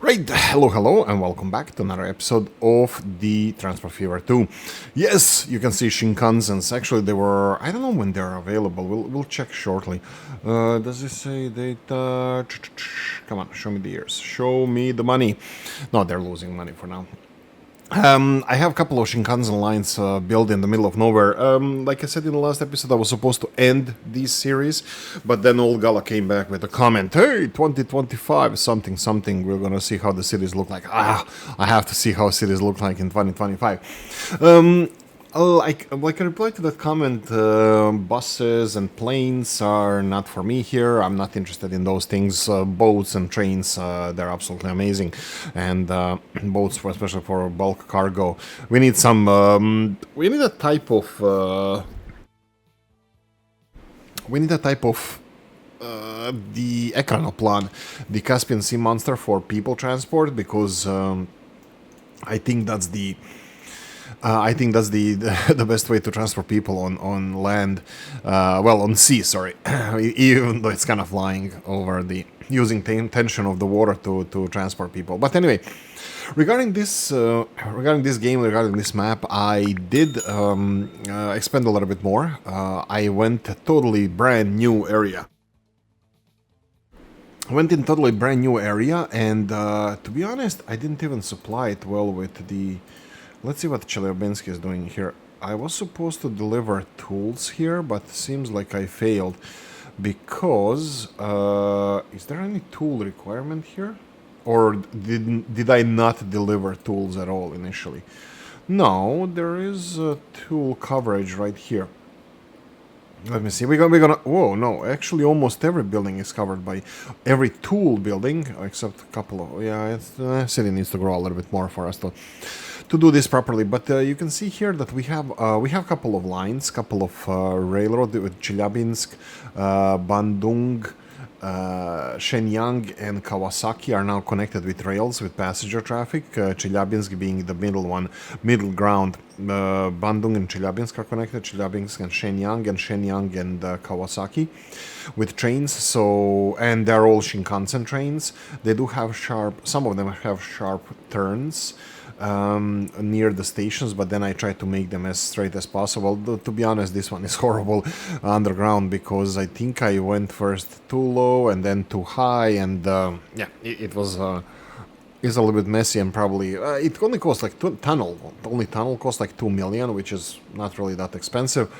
Right, hello, and welcome back to another episode of the Transport Fever 2. Yes, you can see Shinkansens. Actually, they were. I don't know when they're available. We'll check shortly. Does this say data? Come on, show me the years. Show me the money. No, they're losing money for now. I have a couple of Shinkansen lines built in the middle of nowhere. Like I said in the last episode, I was supposed to end this series, but then old Gala came back with a comment, hey, 2025, something, we're gonna see how the cities look like. I have to see how cities look like in 2025. Like I replied to that comment, buses and planes are not for me here. I'm not interested in those things. Boats and trains, they're absolutely amazing, and boats, especially for bulk cargo. We need some. We need a type of. We need a type of. The Ekranoplan, the Caspian Sea Monster for people transport, because I think that's the the best way to transport people on land, on sea. Sorry, even though it's kind of flying over the using tension of the water to transport people. But anyway, regarding this game, regarding this map, I did expand a little bit more. I went a totally brand new area. Went in totally brand new area, and to be honest, I didn't even supply it well with the. Let's see what Chelyabinsk is doing here. I was supposed to deliver tools here, but seems like I failed. Because, is there any tool requirement here? Or did I not deliver tools at all initially? No, there is a tool coverage right here. Let me see. We're gonna. Whoa, no! Actually, almost every building is covered by every tool building, except a couple of. Yeah, city needs to grow a little bit more for us to do this properly. But you can see here that we have a couple of lines, couple of railroad with Chelyabinsk, Bandung, Shenyang and Kawasaki are now connected with rails with passenger traffic. Chelyabinsk being the middle ground. Bandung and Chelyabinsk are connected. Chelyabinsk and Shenyang and Kawasaki with trains. So, and they're all Shinkansen trains. They do have some of them have sharp turns near the stations, but then I try to make them as straight as possible. To be honest, this one is horrible underground, because I think I went first too low and then too high, and it was is a little bit messy, and probably it only costs like tunnel costs like 2 million, which is not really that expensive,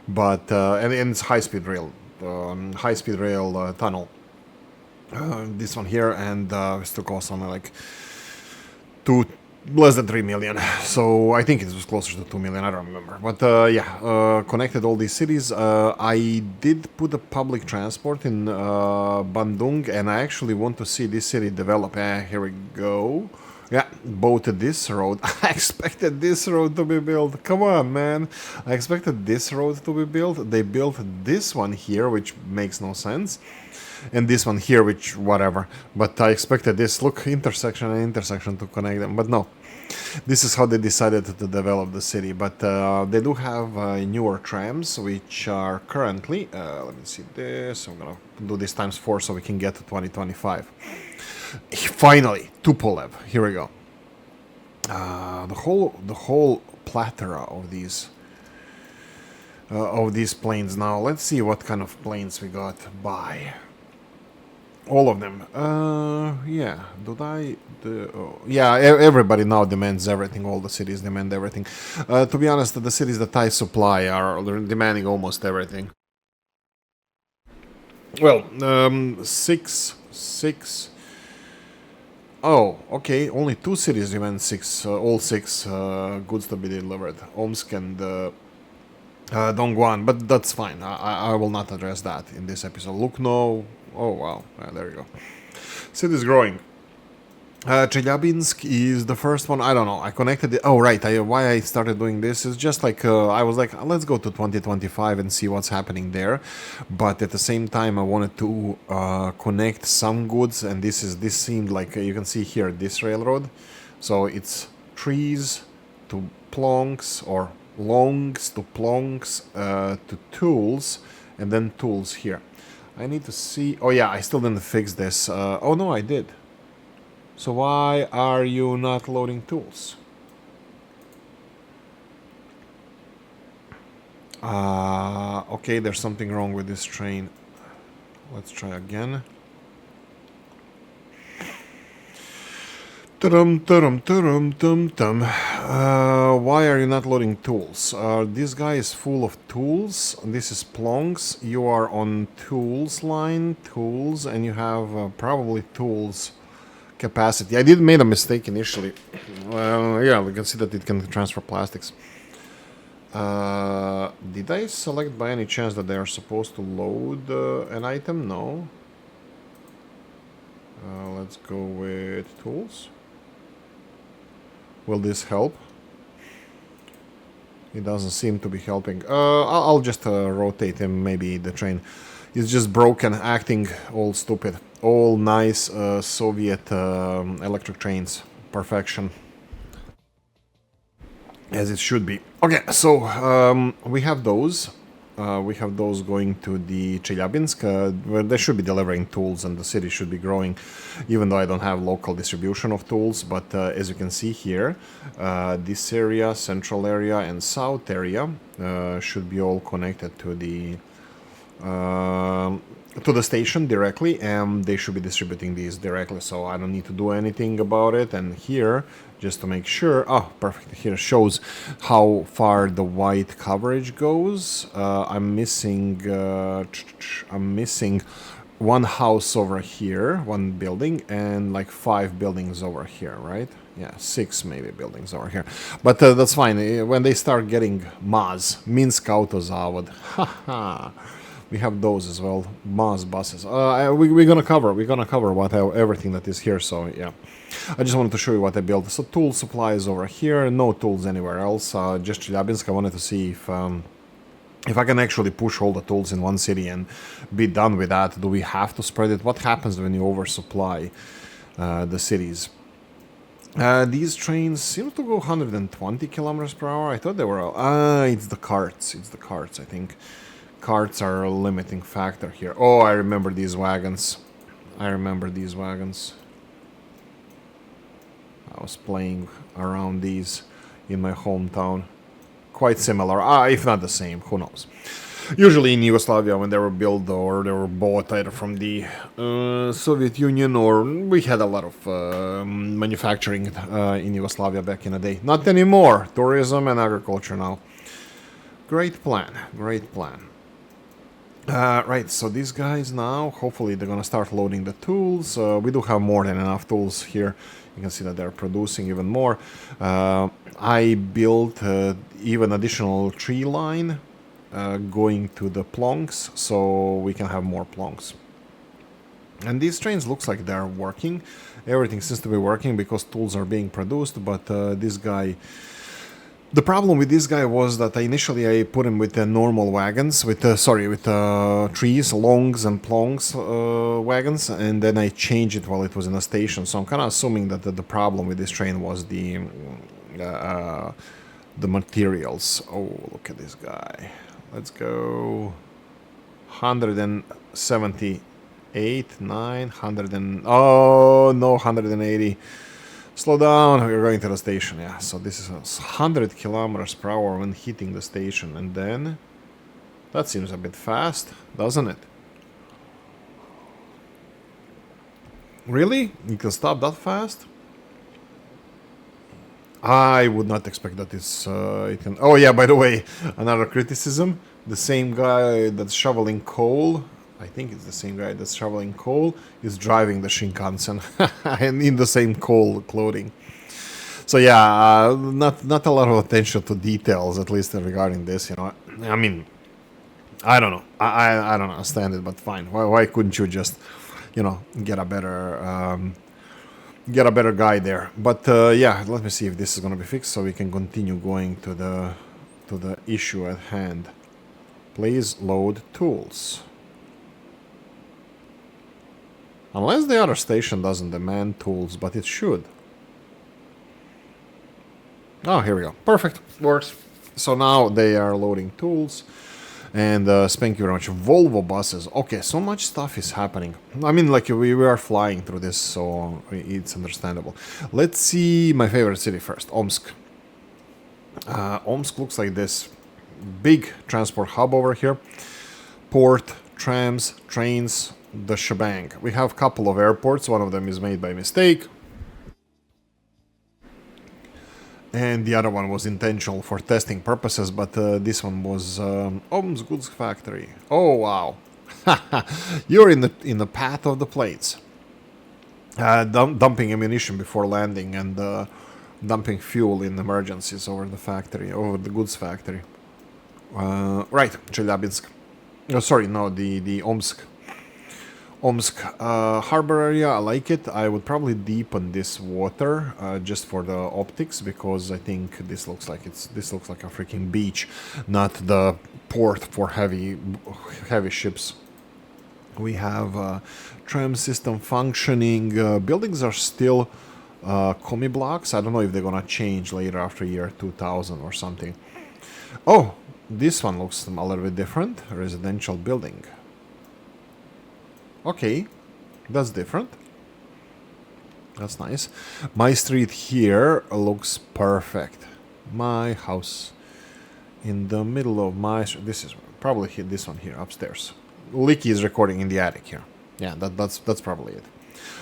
but and it's high-speed rail tunnel. This one here, and still costs only like two less than 3 million, so I think it was closer to 2 million, I don't remember, but connected all these cities. I did put a public transport in Bandung, and I actually want to see this city develop. Here we go. Yeah, boated this road. I expected this road to be built. Come on, man. I expected this road to be built. They built this one here, which makes no sense. And this one here, which whatever. But I expected this, look, intersection and intersection to connect them. But no. This is how they decided to develop the city. But they do have newer trams, which are currently... let me see this. I'm going to do this times 4 so we can get to 2025. Finally, Tupolev. Here we go. The whole plethora of these planes. Now let's see what kind of planes we got by. All of them. Yeah. Everybody now demands everything. All the cities demand everything. To be honest, the cities that I supply are demanding almost everything. Well, six. Oh, okay. Only 2 cities demand all 6 goods to be delivered. Omsk and Dongguan, but that's fine. I will not address that in this episode. Lucknow. Oh wow, there you go. City's growing. Chelyabinsk is the first one. I don't know. I connected it. Oh right. Why I started doing this is just like I was like, let's go to 2025 and see what's happening there. But at the same time, I wanted to connect some goods, and this seemed like you can see here this railroad. So it's trees to plonks, or longs to plonks to tools, and then tools here. I need to see... Oh yeah, I still didn't fix this. Oh no, I did. So why are you not loading tools? Okay, there's something wrong with this train. Let's try again. Why are you not loading tools? This guy is full of tools. This is plonks. You are on tools line, tools, and you have probably tools capacity. I did made a mistake initially. Well, yeah, we can see that it can transfer plastics. Did I select by any chance that they are supposed to load an item? No. Let's go with tools. Will this help? It doesn't seem to be helping. I'll just rotate him. Maybe the train is just broken, acting all stupid. All nice Soviet electric trains. Perfection. As it should be. Okay, so we have those. We have those going to the Chelyabinsk, where they should be delivering tools and the city should be growing, even though I don't have local distribution of tools. But as you can see here, this area, central area and south area should be all connected to the station directly, and they should be distributing these directly, so I don't need to do anything about it. And here, just to make sure, oh, perfect, here shows how far the white coverage goes. I'm missing one house over here, one building, and like 5 buildings over here, right? Yeah, 6 maybe buildings over here, but that's fine. When they start getting MAZ, Minsk Autozavod, haha. We have those as well, MAZ buses. We're gonna cover everything that is here. So yeah, I just wanted to show you what I built. So tool supplies over here, no tools anywhere else. Just Chelyabinsk. I wanted to see if I can actually push all the tools in one city and be done with that. Do we have to spread it? What happens when you oversupply the cities? These trains seem to go 120 kilometers per hour. I thought they were. It's the carts. It's the carts, I think. Carts are a limiting factor here. Oh, I remember these wagons. I was playing around these in my hometown. Quite similar, if not the same, who knows. Usually in Yugoslavia, when they were built or they were bought either from the Soviet Union, or we had a lot of manufacturing in Yugoslavia back in the day. Not anymore. Tourism and agriculture now. Great plan. Right, so these guys now, hopefully they're gonna start loading the tools. We do have more than enough tools here. You can see that they're producing even more. I built even additional tree line going to the plonks, so we can have more plonks. And these trains looks like they're working. Everything seems to be working because tools are being produced, but this guy... The problem with this guy was that initially I put him with the normal wagons, with trees, longs and plonks wagons, and then I changed it while it was in a station. So I'm kind of assuming that the problem with this train was the materials. Oh, look at this guy. Let's go 178, 900 and... Oh, no, 180. Slow down, we're going to the station, yeah. So this is 100 kilometers per hour when hitting the station, and then... That seems a bit fast, doesn't it? Really? You can stop that fast? I would not expect that it can... Oh yeah, by the way, another criticism. The same guy that's shoveling coal... I think it's the same guy that's shoveling coal, is driving the Shinkansen and in the same coal clothing. So yeah, not a lot of attention to details, at least regarding this. You know, I mean, I don't know, I don't understand it, but fine. Why couldn't you just, you know, get a better guy there? But yeah, let me see if this is gonna be fixed, so we can continue going to the issue at hand. Please load tools. Unless the other station doesn't demand tools, but it should. Oh, here we go. Perfect. Works. So now they are loading tools. And thank you very much. Volvo buses. Okay, so much stuff is happening. I mean, like, we are flying through this, so it's understandable. Let's see my favorite city first, Omsk. Omsk looks like this. Big transport hub over here. Port, trams, trains, the shebang. We have a couple of airports. One of them is made by mistake. And the other one was intentional for testing purposes, but this one was Omsk Goods Factory. Oh wow, you're in the path of the planes. Dumping ammunition before landing and dumping fuel in emergencies over the factory, over the goods factory. Right, Chelyabinsk. Oh, sorry, no, the Omsk. Omsk harbor area, I like it. I would probably deepen this water just for the optics, because I think this looks like a freaking beach, not the port for heavy ships. We have tram system functioning. Buildings are still commie blocks. I don't know if they're gonna change later after year 2000 or something. Oh, this one looks a little bit different. Residential building. Okay, that's different. That's nice. My street here looks perfect. My house in the middle of my street. This is probably this one here upstairs. Oolykee is recording in the attic here. Yeah, that's probably it.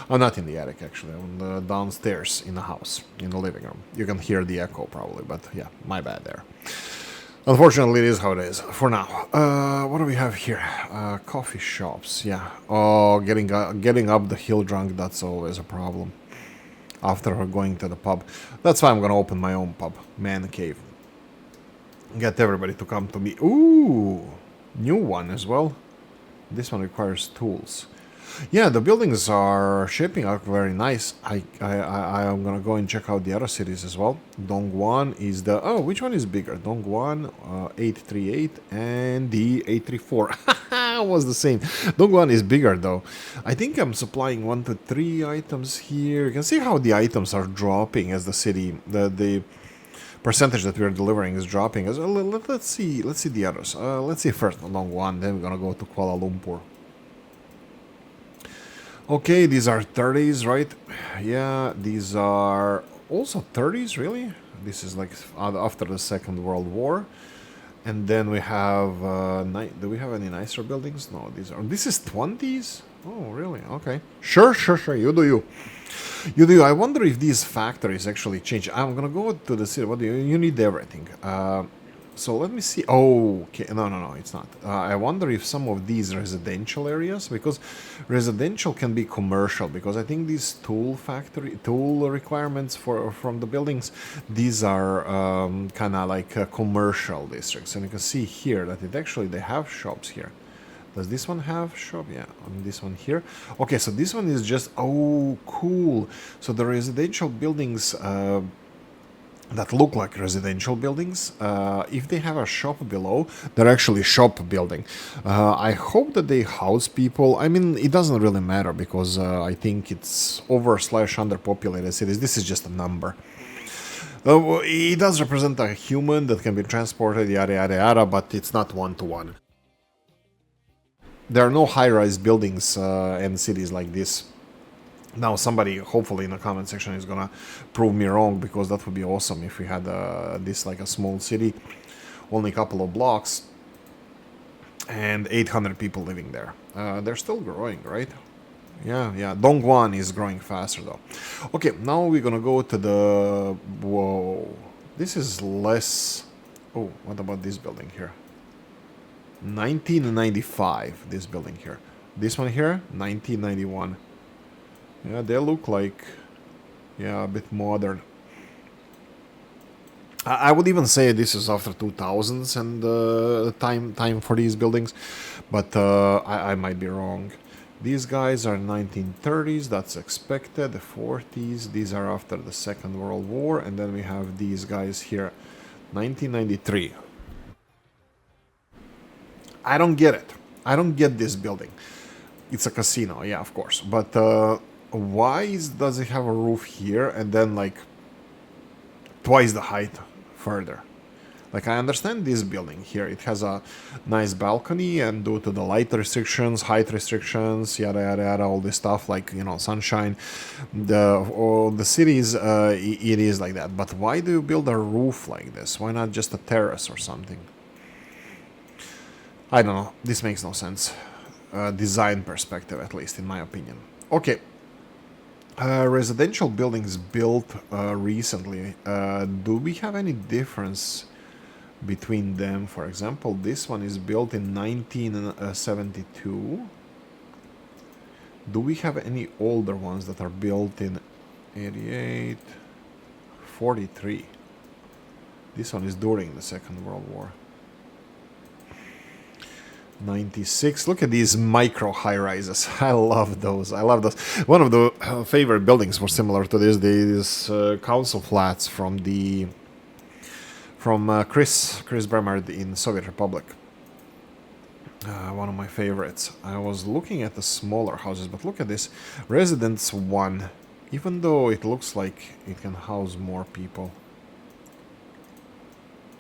I'm not in the attic actually. I'm downstairs in the house, in the living room. You can hear the echo probably, but yeah, my bad there. Unfortunately, it is how it is for now. What do we have here? Coffee shops. Yeah. Oh, getting up the hill drunk. That's always a problem. After going to the pub, that's why I'm gonna open my own pub, Man Cave. Get everybody to come to me. Ooh, new one as well. This one requires tools. Yeah, the buildings are shaping up very nice. I am gonna go and check out the other cities as well. Dongguan is the... Oh, which one is bigger? Dongguan 838 and the 834. Was the same. Dongguan is bigger though. I think I'm supplying 1 to 3 items here. You can see how the items are dropping as the city... The percentage that we're delivering is dropping as well. Let's see the others. Let's see first Dongguan, then we're gonna go to Kuala Lumpur. Okay, these are 30s, right? Yeah, these are also 30s, really? This is like after the Second World War. And then we have... do we have any nicer buildings? No, this is 20s? Oh, really? Okay. Sure, you do you. You do. I wonder if these factories actually change. I'm gonna go to the city. What do you need? Everything. So let me see. Oh, okay. No, it's not. I wonder if some of these residential areas, because residential can be commercial, because I think these tool requirements from the buildings, these are kind of like commercial districts. And you can see here that they have shops here. Does this one have shop? Yeah, on this one here. Okay, so this one is just... Oh, cool. So the residential buildings... that look like residential buildings, if they have a shop below, they're actually shop building. I hope that they house people. I mean, it doesn't really matter, because I think it's over/underpopulated cities. This is just a number. It does represent a human that can be transported, yada yada yada, but it's not one-to-one. There are no high-rise buildings in cities like this. Now, somebody, hopefully in the comment section, is gonna prove me wrong, because that would be awesome if we had this like a small city, only a couple of blocks, and 800 people living there. They're still growing, right? Yeah. Dongguan is growing faster though. Okay, now we're gonna go to the... Whoa. This is less... Oh, what about this building here? 1995, this building here. This one here, 1991. Yeah, they look like, a bit modern. I would even say this is after 2000s and time for these buildings, but I might be wrong. These guys are 1930s, that's expected. The 40s, these are after the Second World War, and then we have these guys here, 1993. I don't get it. I don't get this building. It's a casino, yeah, of course, but... why does it have a roof here and then like twice the height further? Like, I understand this building here. It has a nice balcony, and due to the light restrictions, height restrictions, yada yada yada, all this stuff, like, you know, sunshine, the cities, it is like that. But why do you build a roof like this? Why not just a terrace or something? I don't know. This makes no sense. Design perspective, at least, in my opinion. Okay. Residential buildings built recently. Do we have any difference between them? For example, this one is built in 1972. Do we have any older ones that are built in 88, 43? This one is during the Second World War. 96. Look at these micro high-rises. I love those. I love those. One of the favorite buildings were similar to this. These council flats from Chris Bremard in Soviet Republic. One of my favorites. I was looking at the smaller houses, but look at this. Residence 1. Even though it looks like it can house more people.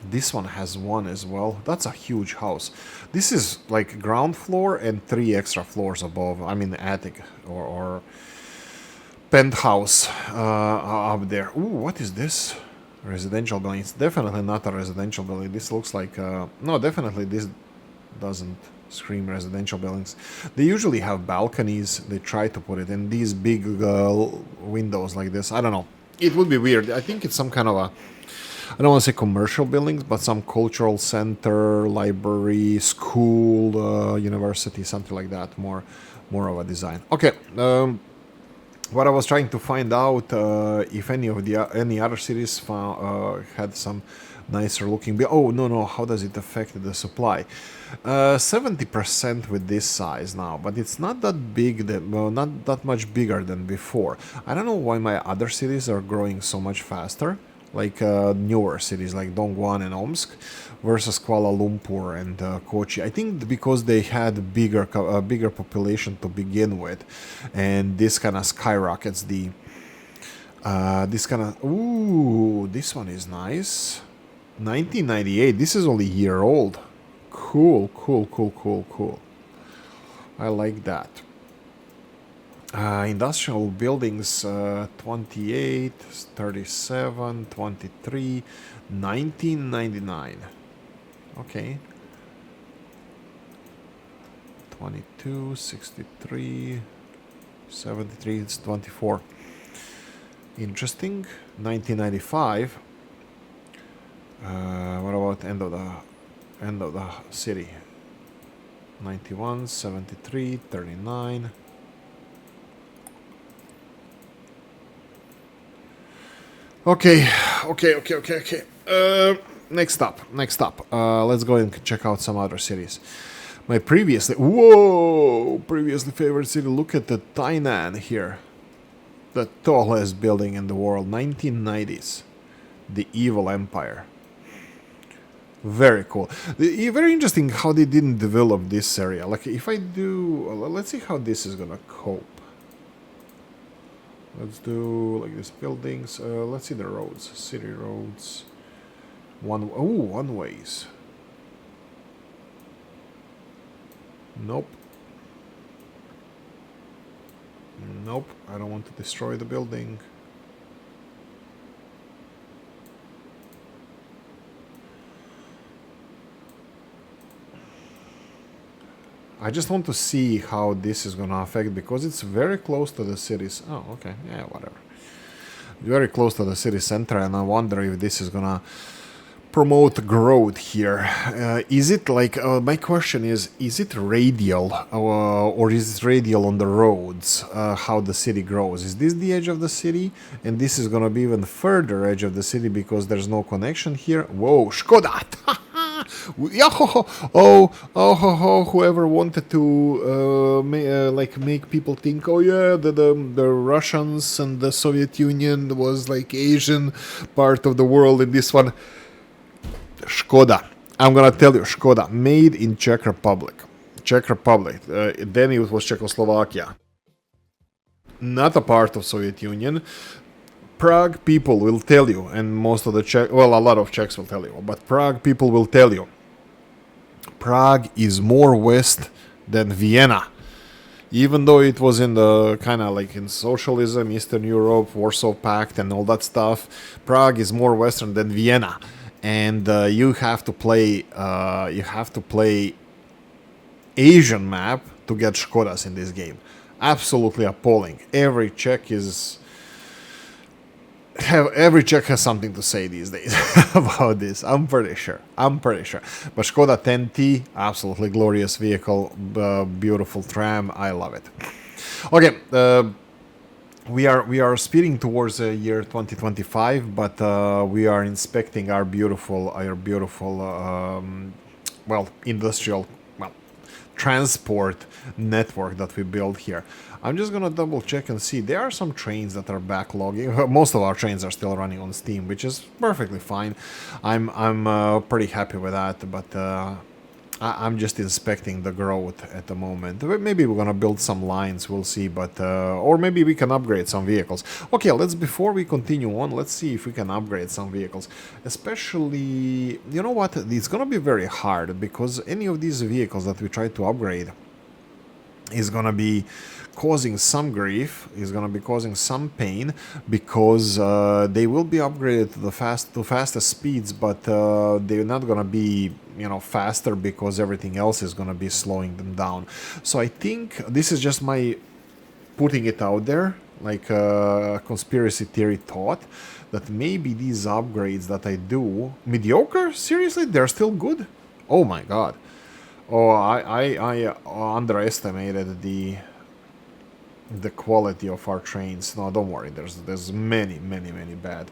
This one has one as well. That's a huge house. This is like ground floor and 3 extra floors above. I mean, attic or penthouse up there. Ooh, what is this? Residential building. It's definitely not a residential building. This looks like... no, definitely this doesn't scream residential buildings. They usually have balconies. They try to put it in these big windows like this. I don't know. It would be weird. I think it's some kind of a... I don't want to say commercial buildings, but some cultural center, library, school, university, something like that. More of a design. Okay. What I was trying to find out if any other cities had some nicer looking. Oh no! How does it affect the supply? 70% with this size now, but it's not that big. Not that much bigger than before. I don't know why my other cities are growing so much faster. Like newer cities like Dongguan and Omsk versus Kuala Lumpur and Kochi. I think because they had bigger population to begin with, and this kind of skyrockets the ooh, this one is nice. 1998. This is only a year old. Cool. I like that. Industrial buildings 28, 37, 23, 1999. Okay. 22, 63, 73, it's 24. Interesting. 1995. What about end of the city? 91, 73, 39. Okay. Next up. Let's go and check out some other cities. My previously favorite city. Look at the Tainan here. The tallest building in the world. 1990s. The Evil Empire. Very cool. Very interesting how they didn't develop this area. Like if I do... let's see how this is gonna cope. Let's do like these buildings. Let's see the roads. City roads. One ways. Nope. I don't want to destroy the building. I just want to see how this is going to affect, because it's very close to the cities. Oh, okay. Yeah, whatever. Very close to the city center, and I wonder if this is going to promote growth here. Is it like... my question is it radial or is it radial on the roads, how the city grows? Is this the edge of the city? And this is going to be even further edge of the city because there's no connection here. Whoa, Skoda! Whoever wanted to make people think, oh yeah, the Russians and the Soviet Union was like Asian part of the world in this one. Skoda. I'm gonna tell you, Skoda, made in Czech Republic. Then it was Czechoslovakia. Not a part of Soviet Union. Prague people will tell you, and most of the Czech, well, a lot of Czechs will tell you, but Prague people will tell you, Prague is more west than Vienna. Even though it was in the kind of like in socialism, Eastern Europe, Warsaw Pact, and all that stuff, Prague is more western than Vienna, and you have to play Asian map to get Škodas in this game. Absolutely appalling. Every Czech has something to say these days about this. I'm pretty sure. But Škoda 10T, absolutely glorious vehicle, beautiful tram. I love it. Okay, we are speeding towards the year 2025, but we are inspecting our beautiful, industrial, transport network that we built here. I'm just gonna double check and see. There are some trains that are backlogging. Most of our trains are still running on Steam, which is perfectly fine. I'm pretty happy with that, but I'm just inspecting the growth at the moment. Maybe we're gonna build some lines, we'll see, but or maybe we can upgrade some vehicles. Okay, before we continue on, let's see if we can upgrade some vehicles. Especially, you know what? It's gonna be very hard because any of these vehicles that we try to upgrade is gonna be causing some grief, is gonna be causing some pain, because they will be upgraded to the fastest speeds, but they're not gonna be, faster because everything else is gonna be slowing them down. So I think this is just my putting it out there, like a conspiracy theory thought, that maybe these upgrades that I do, mediocre? Seriously? They're still good? Oh my god. Oh, I underestimated the quality of our trains. No, don't worry. There's many bad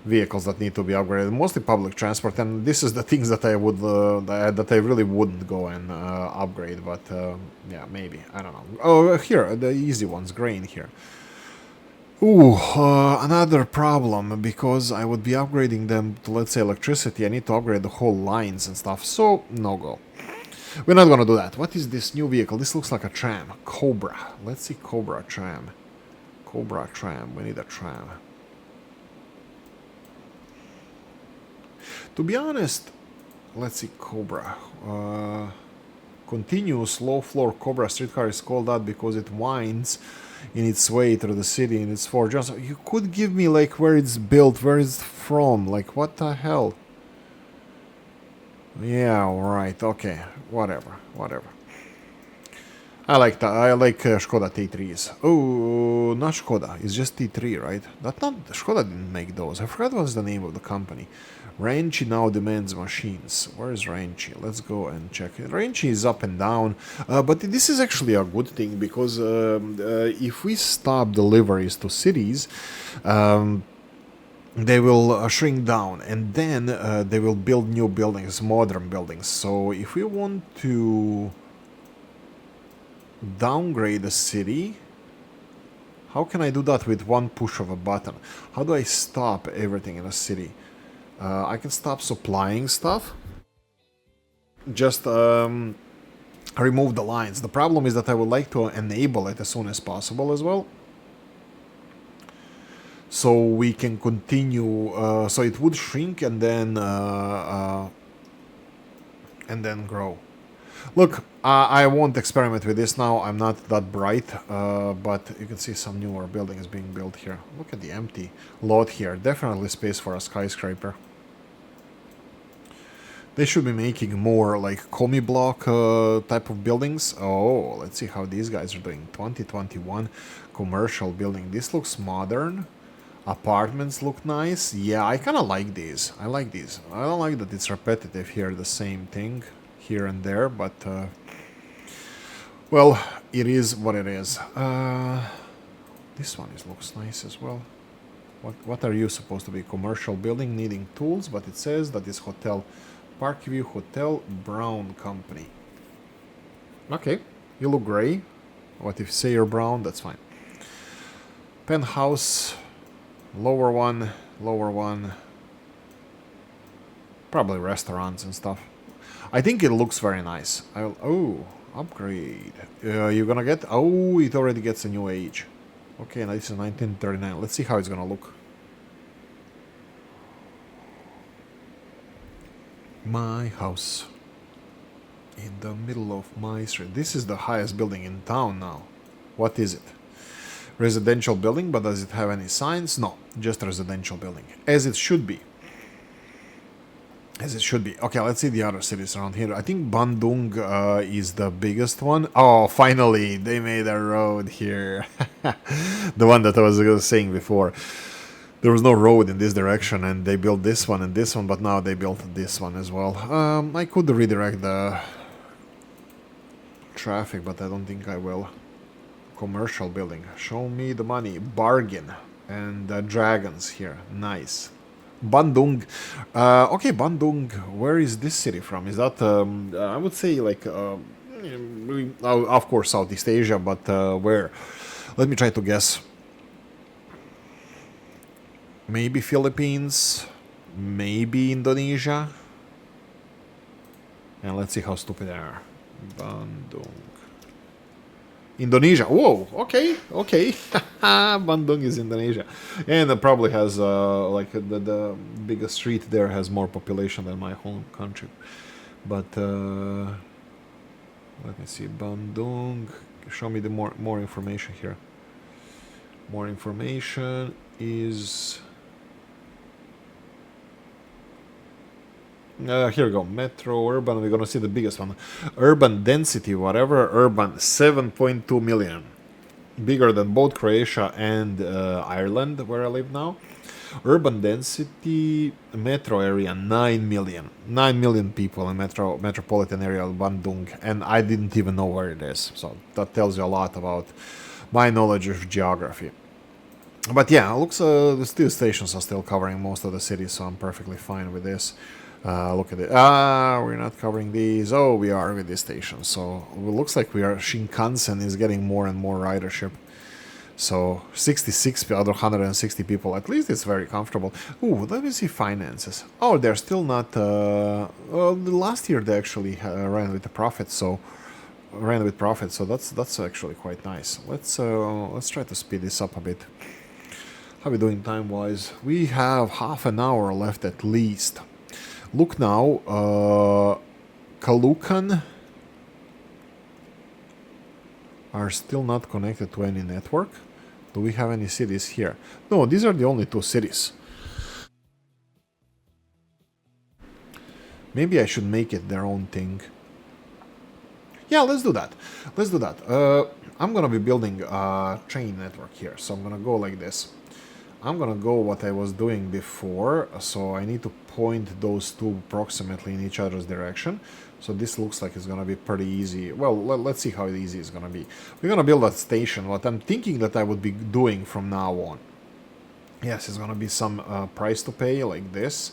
vehicles that need to be upgraded. Mostly public transport, and this is the things that I would that I really wouldn't go and upgrade. But yeah, maybe, I don't know. Oh, here the easy ones, grain here. Ooh, another problem, because I would be upgrading them to, let's say, electricity. I need to upgrade the whole lines and stuff. So no go. We're not gonna do that. What is this new vehicle? This looks like a tram. Cobra. Let's see Cobra tram. Cobra tram. We need a tram. To be honest, let's see Cobra. Continuous low floor Cobra streetcar is called that because it winds in its way through the city in its four joints. You could give me like where it's built, where it's from. Like what the hell? Yeah, right, okay, whatever. I like that. I like Škoda T3s. Oh, not Škoda, it's just T3, right? Škoda didn't make those. I forgot what's the name of the company. Renchi now demands machines. Where is Renchi? Let's go and check it. Renchi is up and down, but this is actually a good thing, because if we stop deliveries to cities, they will shrink down, and then they will build new buildings, modern buildings. So if we want to downgrade a city, how can I do that with one push of a button? How do I stop everything in a city? I can stop supplying stuff. Just remove the lines. The problem is that I would like to enable it as soon as possible as well, so we can continue, so it would shrink and then grow. Look, I won't experiment with this now. I'm not that bright, but you can see some newer buildings being built here. Look at the empty lot here. Definitely space for a skyscraper. They should be making more like commie block type of buildings. Oh, let's see how these guys are doing. 2021 commercial building. This looks modern. Apartments look nice. Yeah, I kind of like these. I like these. I don't like that it's repetitive here, the same thing here and there, but well, it is what it is. This one looks nice as well. What are you supposed to be? Commercial building needing tools, but it says that it's hotel. Parkview Hotel Brown Company. Okay, you look gray. What if you say you're brown? That's fine. Penthouse, lower one. Probably restaurants and stuff. I think it looks very nice. Oh, upgrade. You're gonna get... Oh, it already gets a new age. Okay, now this is 1939. Let's see how it's gonna look. My house. In the middle of my street. This is the highest building in town now. What is it? Residential building, but does it have any signs? No, just a residential building. As it should be. As it should be. Okay, let's see the other cities around here. I think Bandung is the biggest one. Oh, finally, they made a road here. The one that I was saying before. There was no road in this direction, and they built this one and this one, but now they built this one as well. I could redirect the traffic, but I don't think I will. Commercial building. Show me the money. Bargain. And dragons here. Nice. Bandung. Okay, Bandung. Where is this city from? Is that, I would say, like, of course, Southeast Asia, but where? Let me try to guess. Maybe Philippines. Maybe Indonesia. And let's see how stupid they are. Bandung. Indonesia. Whoa. Okay. Okay. Bandung is Indonesia, and it probably has like the biggest street there has more population than my home country. But let me see. Bandung. Show me the more information here. More information is. Here we go. Metro, urban. We're gonna see the biggest one. Urban density, whatever. Urban, 7.2 million. Bigger than both Croatia and Ireland, where I live now. Urban density, metro area, 9 million. 9 million people in metropolitan area of Bandung. And I didn't even know where it is. So that tells you a lot about my knowledge of geography. But yeah, it looks the steel stations are still covering most of the city, so I'm perfectly fine with this. Look at it. We're not covering these. Oh, we are with this station. So it looks like we are. Shinkansen is getting more and more ridership. So 66 out of 160 people. At least it's very comfortable. Ooh, let me see finances. Oh, they're still not. Well, last year they actually ran with a profit. So that's actually quite nice. Let's try to speed this up a bit. How are we doing time wise? We have half an hour left at least. Look now, Kalukan are still not connected to any network. Do we have any cities here? No, these are the only two cities. Maybe I should make it their own thing. Yeah, let's do that. Let's do that. I'm gonna be building a train network here, so I'm gonna go like this. I'm gonna go what I was doing before, so I need to point those two approximately in each other's direction. So this looks like it's gonna be pretty easy. Well, let's see how easy it's gonna be. We're gonna build a station. What I'm thinking that I would be doing from now on. Yes, it's gonna be some price to pay like this.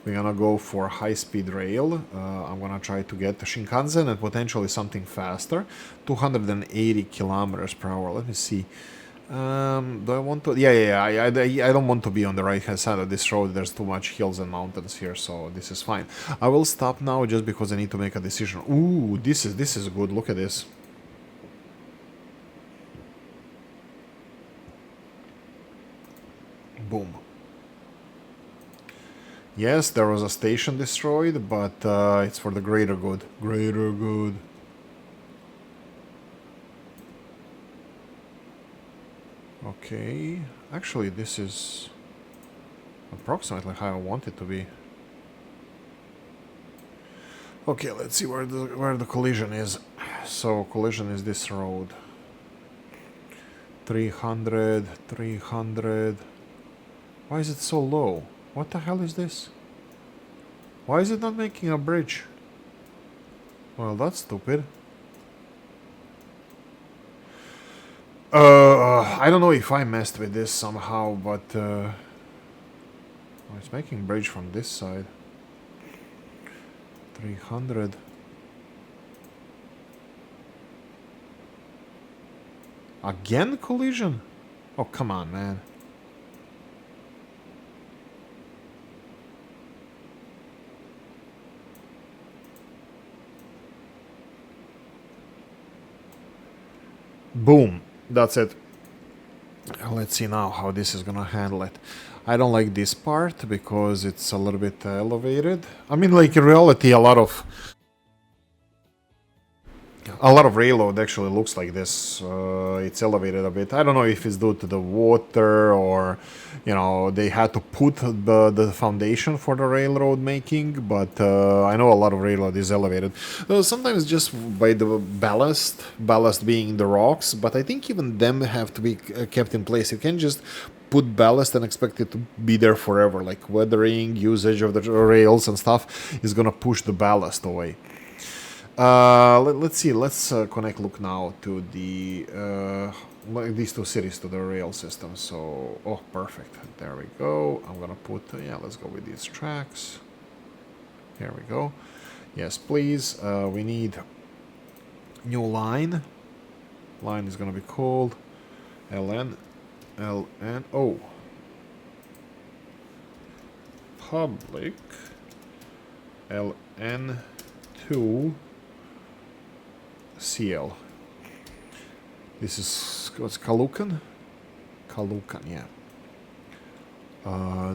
We're gonna go for high-speed rail. I'm gonna try to get the Shinkansen and potentially something faster. 280 kilometers per hour. Let me see. Do I want to? Yeah. I don't want to be on the right-hand side of this road. There's too much hills and mountains here, so this is fine. I will stop now just because I need to make a decision. Ooh, this is good. Look at this. Boom. Yes, there was a station destroyed, but it's for the greater good. Greater good. Okay, actually this is approximately how I want it to be. Okay, let's see where the collision is. So collision is this road. 300, 300. Why is it so low? What the hell is this? Why is it not making a bridge? Well, that's stupid. I don't know if I messed with this somehow, but oh, it's making bridge from this side. 300. Again collision? Oh, come on, man. Boom. That's it. Let's see now how this is gonna handle it. I don't like this part because it's a little bit elevated. I mean, like in reality, a lot of railroad actually looks like this. It's elevated a bit. I don't know if it's due to the water or, they had to put the foundation for the railroad making. But I know a lot of railroad is elevated. Sometimes just by the ballast being the rocks. But I think even them have to be kept in place. You can't just put ballast and expect it to be there forever. Like weathering, usage of the rails and stuff is gonna push the ballast away. Let's see. Let's connect look now to the these two cities to the rail system. So, oh, perfect. There we go. I'm gonna put yeah. Let's go with these tracks. Here we go. Yes, please. We need new line. Line is gonna be called LN. Oh, public LN2. CL. This is what's Kalukan? Kalukan, yeah.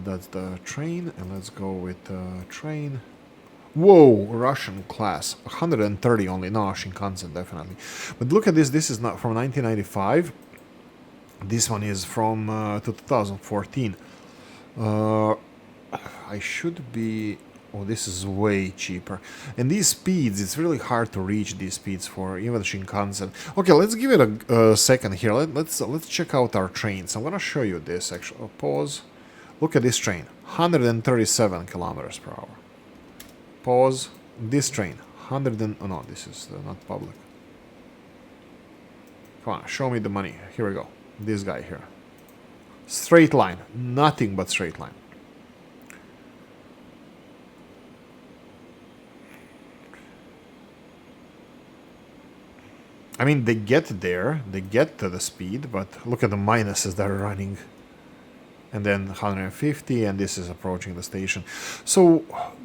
That's the train, and let's go with train. Whoa, Russian class, 130 only. No, Shinkansen definitely. But look at this. This is not from 1995. This one is from 2014. I should be. Oh, this is way cheaper. And these speeds, it's really hard to reach these speeds for even Shinkansen. Okay, let's give it a second here. Let's check out our trains. I'm gonna show you this actually. Oh, pause. Look at this train, 137 kilometers per hour. Pause. This train, 100 and oh no, this is not public. Come on, show me the money. Here we go. This guy here. Straight line, nothing but straight line. I mean, they get there, they get to the speed, but look at the minuses that are running. And then 150, and this is approaching the station. So,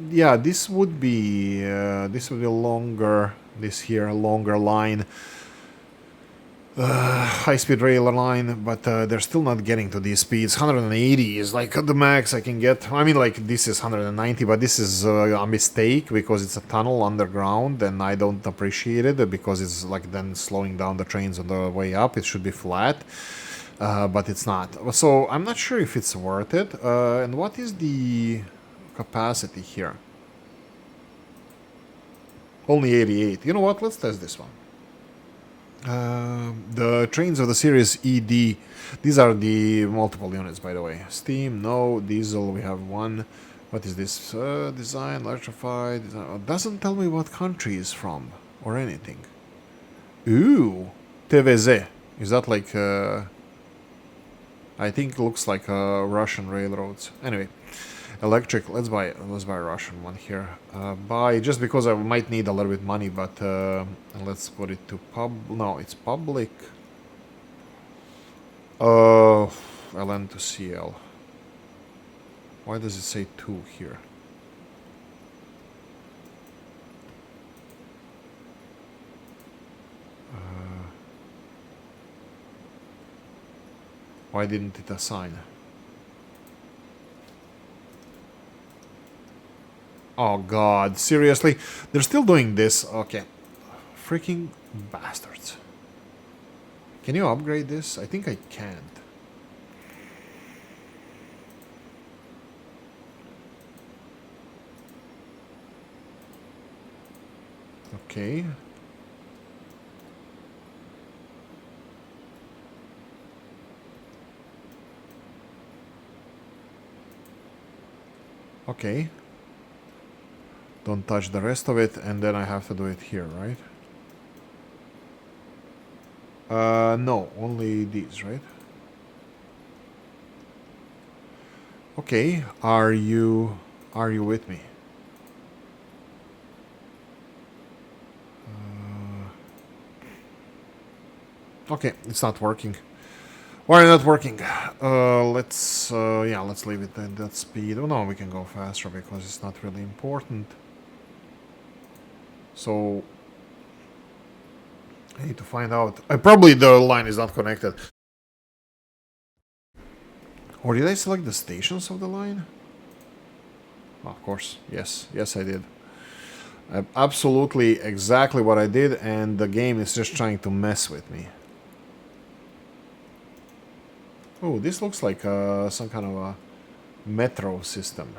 yeah, this would be longer. This here, a longer line, high-speed rail line, but they're still not getting to these speeds. 180 is like the max I can get. I mean, like this is 190, but this is a mistake because it's a tunnel underground, and I don't appreciate it because it's like then slowing down the trains on the way up. It should be flat, but it's not. So I'm not sure if it's worth it. And what is the capacity here? Only 88. You know what? Let's test this one. The trains of the series ED. These are the multiple units, by the way. Steam, no. Diesel, we have one. What is this? Design, electrified. Doesn't tell me what country is from or anything. Ooh, TVZ. Is that like? I think it looks like Russian railroads. Anyway, electric. Let's buy a Russian one here. Buy just because I might need a little bit money, but let's put it to pub. No, it's public. LN to CL. Why does it say 2 here? Why didn't it assign? Oh god, seriously? They're still doing this? Okay. Freaking bastards. Can you upgrade this? I think I can't. Okay. Okay. Don't touch the rest of it, and then I have to do it here, right? No, only these, right? Okay, are you with me? Okay, it's not working. Why not working? Let's leave it at that speed. Oh no, we can go faster because it's not really important. So I need to find out. Probably the line is not connected. Or did I select the stations of the line? Oh, of course, yes, yes I did. Absolutely exactly what I did, and the game is just trying to mess with me. Oh, this looks like some kind of a metro system.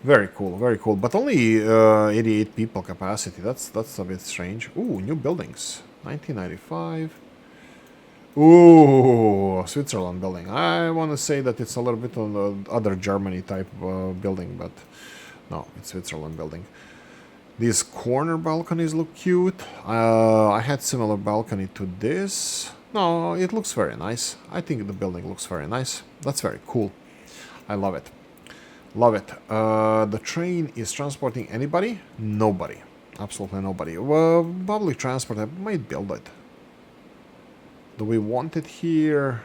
Very cool, very cool. But only 88 people capacity. That's a bit strange. Ooh, new buildings. 1995. Ooh, Switzerland building. I want to say that it's a little bit on the other Germany type building, but no, it's Switzerland building. These corner balconies look cute. I had similar balcony to this. No, it looks very nice. I think the building looks very nice. That's very cool. I love it. Love it. The train is transporting anybody? Nobody. Absolutely nobody. Well, public transport, I might build it. Do we want it here?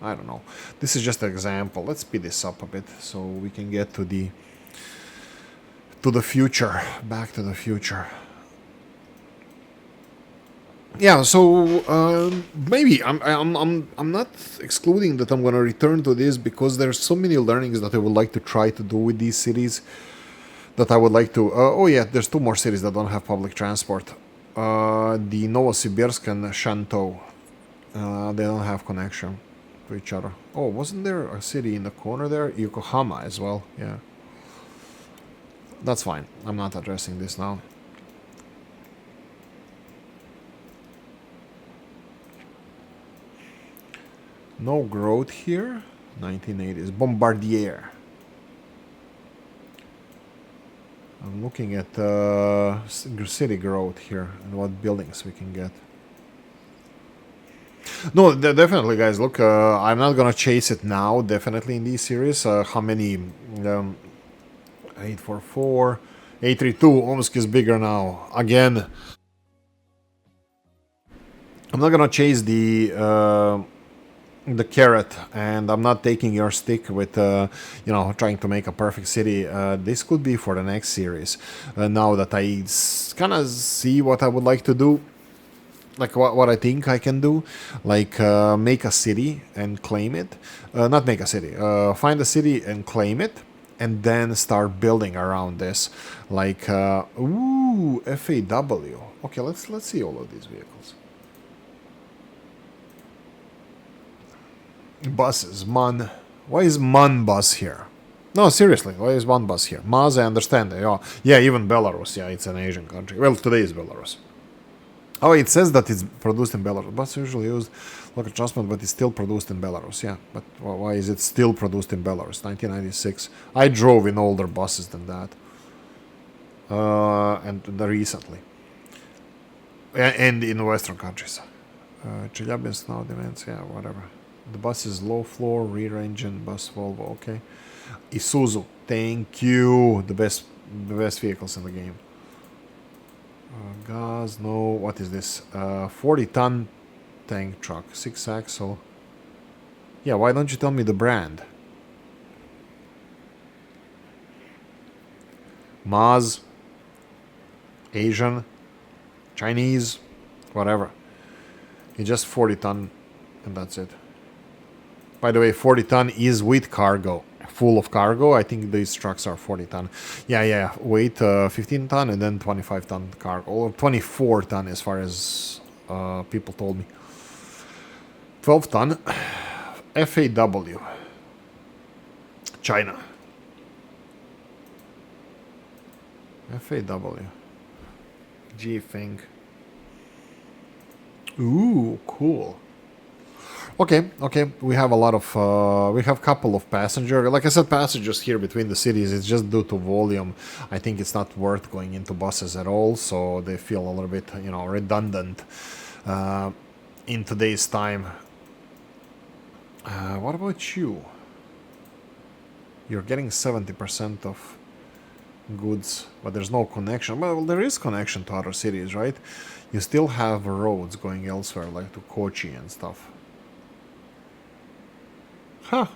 I don't know. This is just an example. Let's speed this up a bit so we can get to the future. Back to the future. Yeah, so maybe I'm not excluding that I'm gonna return to this because there's so many learnings that I would like to try to do with these cities that I would like to. Oh yeah, there's two more cities that don't have public transport. The Novosibirsk and Shantou. They don't have connection to each other. Oh, wasn't there a city in the corner there? Yokohama as well. Yeah, that's fine. I'm not addressing this now. No growth here. 1980s. Bombardier. I'm looking at city growth here and what buildings we can get. No, definitely, guys. Look, I'm not gonna chase it now. Definitely in this series. How many? 844, 832. Omsk is bigger now. Again, I'm not gonna chase the carrot, and I'm not taking your stick with trying to make a perfect city. This could be for the next series. Now that I kind of see what I would like to do, like what I think I can do, like make a city and claim it. Not make a city. Find a city and claim it, and then start building around this. Like ooh, FAW. Okay, let's see all of these vehicles. Buses, MAN. Why is MAN bus here? No, seriously, why is MAN bus here? Maz, I understand. Yeah, even Belarus. Yeah, it's an Asian country. Well, today is Belarus. Oh, it says that it's produced in Belarus. Buses usually use local transport, but it's still produced in Belarus. Yeah, but why is it still produced in Belarus? 1996. I drove in older buses than that. And recently. And in Western countries. Chelyabinsk now demands, yeah, whatever. The bus is low floor, rear engine, bus Volvo, okay. Isuzu, thank you. The best vehicles in the game. Gas, no. What is this? 40-ton tank truck, 6-axle. Yeah, why don't you tell me the brand? Maz, Asian, Chinese, whatever. It's just 40-ton, and that's it. By the way, 40-ton is with cargo. Full of cargo. I think these trucks are 40-ton. Yeah. Weight 15-ton and then 25-ton cargo. Or 24-ton as far as people told me. 12-ton. FAW. China. FAW. G-Feng. Ooh, cool. Okay. We have a lot of, we have a couple of passenger. Like I said, passengers here between the cities. It's just due to volume. I think it's not worth going into buses at all. So they feel a little bit, redundant in today's time. What about you? You're getting 70% of goods, but there's no connection. Well, there is connection to other cities, right? You still have roads going elsewhere, like to Kochi and stuff. Huh.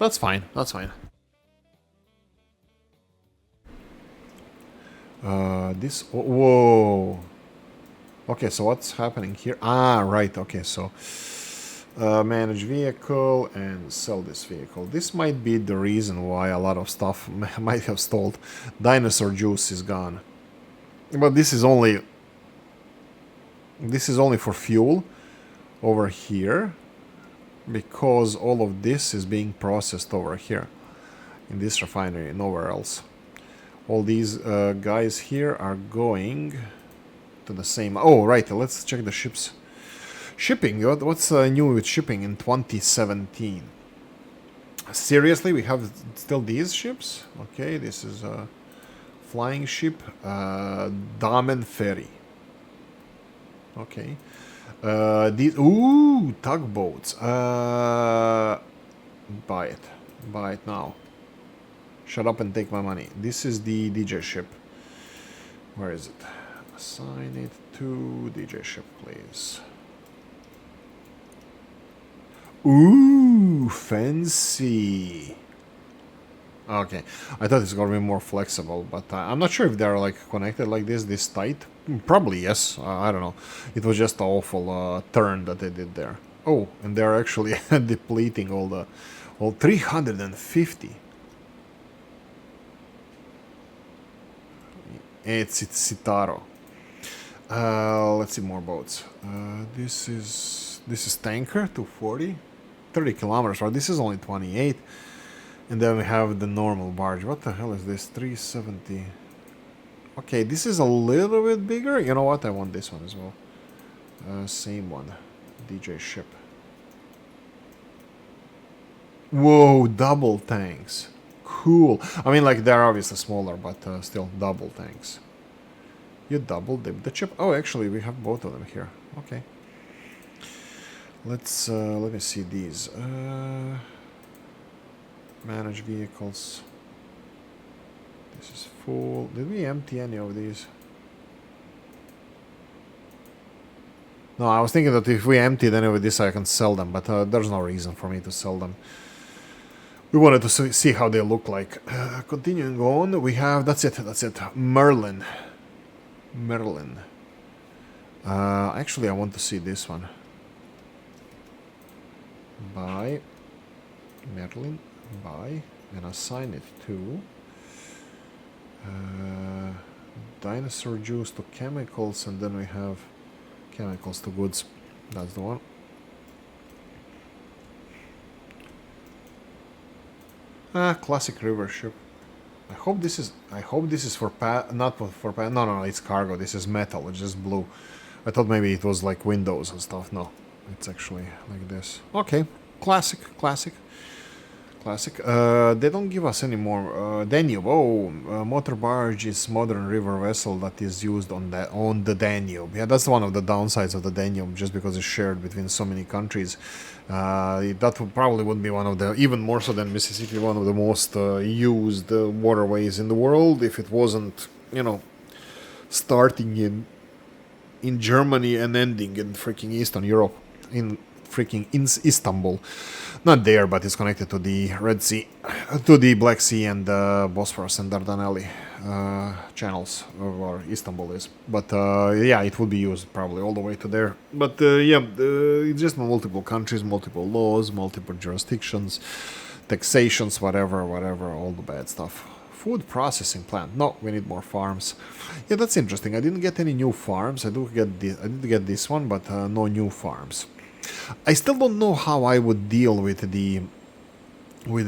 That's fine. This... Whoa. Okay, so what's happening here? Ah, right. Okay, so manage vehicle and sell this vehicle. This might be the reason why a lot of stuff might have stalled. Dinosaur juice is gone, but this is only for fuel over here, because all of this is being processed over here in this refinery, nowhere else. All these guys here are going to the same. Oh, right. Let's check the ships. Shipping. What's new with shipping in 2017? Seriously, we have still these ships. Okay, this is a flying ship, Damen Ferry. Okay. These tugboats. Buy it. Buy it now. Shut up and take my money. This is the DJ ship. Where is it? Assign it to DJ ship, please. Ooh, fancy. Okay, I thought it's gonna be more flexible, but I'm not sure if they're like connected like this tight. Probably yes. I don't know. It was just an awful turn that they did there. Oh, and they're actually depleting all 350. It's Citaro. Let's see more boats. This is tanker 240, 30 kilometers. Right, this is only 28. And then we have the normal barge. What the hell is this? 370. Okay, this is a little bit bigger. You know what? I want this one as well. Same one. DJ ship. Whoa, double tanks. Cool. I mean, like, they're obviously smaller, but still double tanks. You double dip the chip. Oh, actually, we have both of them here. Okay. Let me see these. Manage vehicles. This is full. Did we empty any of these? No, I was thinking that if we emptied any of this, I can sell them, but there's no reason for me to sell them. We wanted to see how they look like. Continuing on, we have... That's it. Merlin. Actually, I want to see this one. Buy. Merlin. Buy. And assign it to... dinosaur juice to chemicals, and then we have chemicals to goods. That's the one. Classic river ship. I hope this is for not for no, it's cargo. This is metal. It's just blue. I thought maybe it was like windows and stuff. No, it's actually like this. Okay, classic. They don't give us any more. Danube. Oh, motor barge is modern river vessel that is used on the Danube. Yeah, that's one of the downsides of the Danube, just because it's shared between so many countries. That probably would be one of the, even more so than Mississippi, one of the most used waterways in the world, if it wasn't, starting in Germany and ending in freaking Eastern Europe, in freaking Istanbul. Not there, but it's connected to the Red Sea, to the Black Sea and Bosphorus and Dardanelles channels, where Istanbul is. But yeah, it would be used probably all the way to there. But it's just multiple countries, multiple laws, multiple jurisdictions, taxations, whatever, all the bad stuff. Food processing plant. No, we need more farms. Yeah, that's interesting. I didn't get any new farms. I did get this one, but no new farms. I still don't know how I would deal with